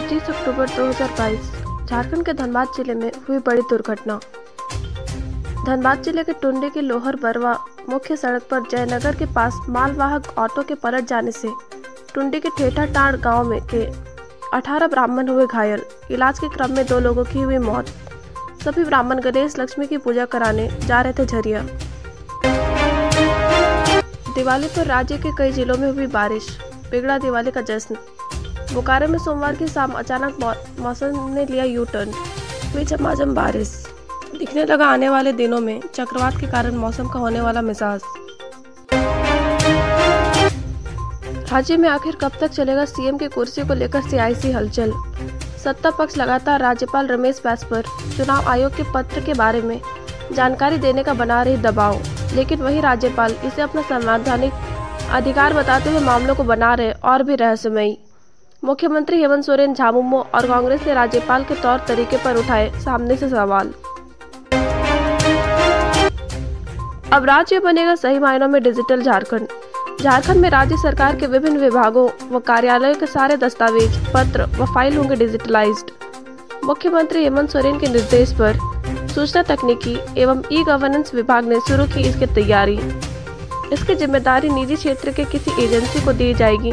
25 अक्टूबर 2022 झारखंड के धनबाद जिले में हुई बड़ी दुर्घटना। धनबाद जिले के टुंडी की लोहर बरवा मुख्य सड़क पर जयनगर के पास मालवाहक ऑटो के पलट जाने से टुंडी के ठेठा टांड़ गांव में के 18 ब्राह्मण हुए घायल। इलाज के क्रम में 2 लोगों की हुई मौत। सभी ब्राह्मण गणेश लक्ष्मी की पूजा कराने जा रहे थे झरिया। दिवाली पर राज्य के कई जिलों में हुई बारिश, बिगड़ा दिवाली का जश्न। बोकारो में सोमवार की शाम अचानक मौसम ने लिया यू टर्न, हुई झमाझम बारिश। दिखने लगा आने वाले दिनों में चक्रवात के कारण मौसम का होने वाला मिजाज। राज्य में आखिर कब तक चलेगा सीएम की कुर्सी को लेकर सियासी हलचल। सत्ता पक्ष लगातार राज्यपाल रमेश बैस पर चुनाव आयोग के पत्र के बारे में जानकारी देने का बना रही दबाव, लेकिन वही राज्यपाल इसे अपना संवैधानिक अधिकार बताते हुए मामलों को बना रहे और भी रहस्यमयी। मुख्यमंत्री हेमंत सोरेन, झामुमो और कांग्रेस ने राज्यपाल के तौर तरीके पर उठाए सामने से सवाल। अब राज्य बनेगा सही मायनों में डिजिटल झारखंड। झारखंड में राज्य सरकार के विभिन्न विभागों व कार्यालयों के सारे दस्तावेज, पत्र व फाइल होंगे डिजिटलाइज्ड। मुख्यमंत्री हेमंत सोरेन के निर्देश पर सूचना तकनीकी एवं ई गवर्नेंस विभाग ने शुरू की इसकी तैयारी। इसकी जिम्मेदारी निजी क्षेत्र के किसी एजेंसी को दी जाएगी,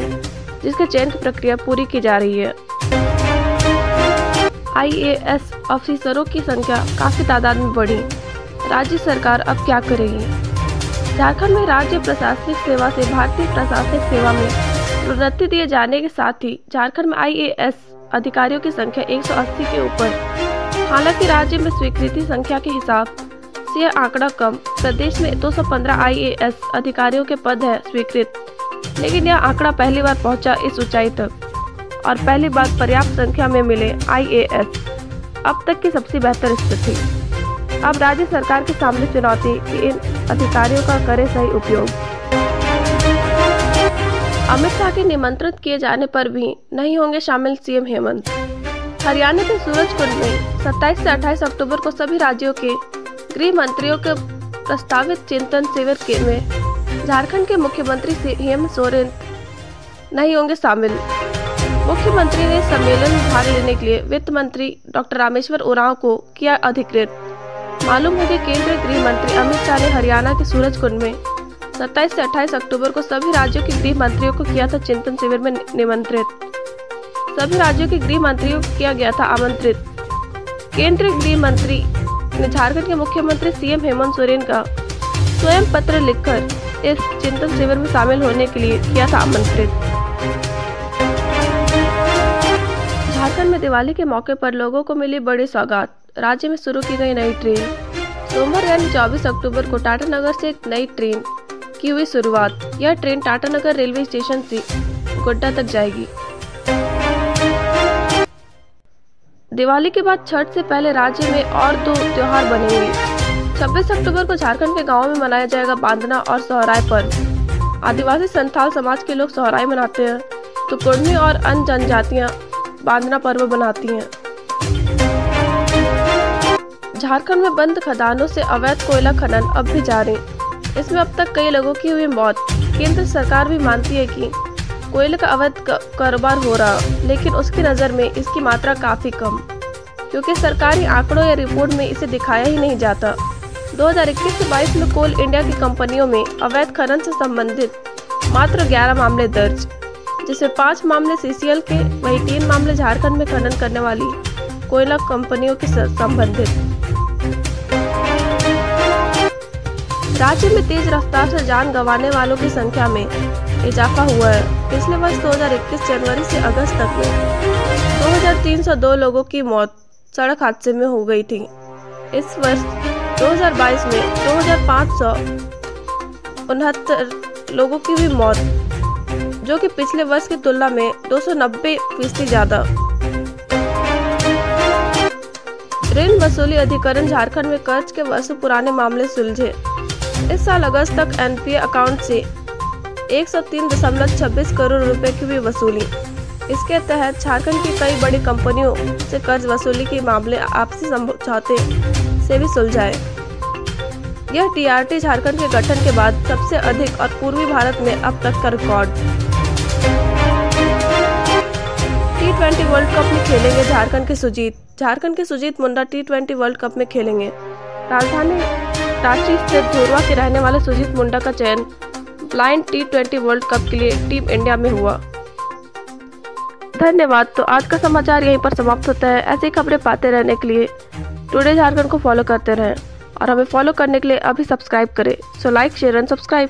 जिसके चयन की प्रक्रिया पूरी की जा रही है। आईएएस अफसरों की संख्या काफी तादाद में बढ़ी। राज्य सरकार अब क्या करेगी? झारखंड में राज्य प्रशासनिक सेवा से भारतीय प्रशासनिक सेवा में प्रोन्नति दिए जाने के साथ ही झारखंड में आईएएस अधिकारियों की संख्या 180 के ऊपर। हालांकि राज्य में स्वीकृति संख्या के हिसाब से यह आंकड़ा कम। प्रदेश में 215 आईएएस अधिकारियों के पद है स्वीकृत, लेकिन यह आंकड़ा पहली बार पहुंचा इस ऊंचाई तक और पहली बार पर्याप्त संख्या में मिले आईएएस। अब तक की सबसे बेहतर स्थिति। अब राज्य सरकार के सामने चुनौती कि इन अधिकारियों का करे सही उपयोग। अमित शाह के निमंत्रित किए जाने पर भी नहीं होंगे शामिल सीएम हेमंत। हरियाणा के सूरजकुंड में 27 से 28 अक्टूबर को सभी राज्यों के गृह मंत्रियों के प्रस्तावित चिंतन शिविर में झारखंड के मुख्यमंत्री हेमंत सोरेन नहीं होंगे शामिल। मुख्यमंत्री ने सम्मेलन में भाग लेने के लिए वित्त मंत्री डॉक्टर रामेश्वर उरांव को किया अधिकृत। मालूम है कि केंद्रीय गृह मंत्री अमित शाह ने हरियाणा के सूरजकुंड में 27 से 28 अक्टूबर को सभी राज्यों के गृह मंत्रियों को किया था चिंतन शिविर में निमंत्रित। सभी राज्यों के गृह मंत्रियों को किया गया था आमंत्रित। केंद्रीय गृह मंत्री ने झारखंड के मुख्यमंत्री सीएम हेमंत सोरेन का स्वयं पत्र लिखकर इस चिंतन शिविर में शामिल होने के लिए किया था आमंत्रित। झारखंड में दिवाली के मौके पर लोगों को मिली बड़ी सौगात। राज्य में शुरू की गई नई ट्रेन। सोमवार यानी 24 अक्टूबर को टाटानगर से एक नई ट्रेन की हुई शुरुआत। यह ट्रेन टाटानगर रेलवे स्टेशन से गोड्डा तक जाएगी। दिवाली के बाद छठ से पहले राज्य में और 2 त्योहार बनेंगे। 26 अक्टूबर को झारखंड के गांवों में मनाया जाएगा बांधना और सोहराय पर्व। आदिवासी संथाल समाज के लोग सोहराय मनाते हैं, तो कुर्मी और अन्य जनजातियां बांधना पर्व बनाती हैं। झारखंड में बंद खदानों से अवैध कोयला खनन अब भी जारी। इसमें अब तक कई लोगों की हुई मौत। केंद्र सरकार भी मानती है कि कोयले का अवैध कारोबार हो रहा, लेकिन उसकी नज़र में इसकी मात्रा काफी कम, क्योंकि सरकारी आंकड़ों या रिपोर्ट में इसे दिखाया ही नहीं जाता। 2021 से 22 में कोल इंडिया की कंपनियों में अवैध खनन से संबंधित मात्र 11 मामले दर्ज, जिसमें 5 मामले सीसीएल के, वही 3 मामले झारखंड में खनन करने वाली कोयला कंपनियों के संबंधित। राज्य में तेज रफ्तार से जान गंवाने वालों की संख्या में इजाफा हुआ है। पिछले वर्ष 2021 जनवरी से अगस्त तक में 2302 लोगों की मौत सड़क हादसे में हो गई थी। इस वर्ष 2022 में 2569 लोगों की हुई मौत, जो कि पिछले वर्ष की तुलना में 290% ज्यादा। ऋण वसूली अधिकरण झारखंड में कर्ज के वर्षों पुराने मामले सुलझे। इस साल अगस्त तक एनपीए अकाउंट से 103.26 करोड़ रुपए की हुई वसूली। इसके तहत झारखंड की कई बड़ी कंपनियों से कर्ज वसूली के मामले आपसी समझौते से भी सुलझाए। यह टीआरटी झारखंड के गठन के बाद सबसे अधिक और पूर्वी भारत में अब तक का रिकॉर्ड। T20 वर्ल्ड कप में खेलेंगे झारखंड के सुजीत मुंडा T20 वर्ल्ड कप में खेलेंगे। राजधानी रांची स्थित धुर्वा के रहने वाले सुजीत मुंडा का चयन ब्लाइंड T20 वर्ल्ड कप के लिए टीम इंडिया में हुआ। धन्यवाद। तो आज का समाचार यहीं पर समाप्त होता है। ऐसी खबरें पाते रहने के लिए टुडे झारखंड को फॉलो करते रहें और हमें फॉलो करने के लिए अभी सब्सक्राइब करें। So like, share and subscribe.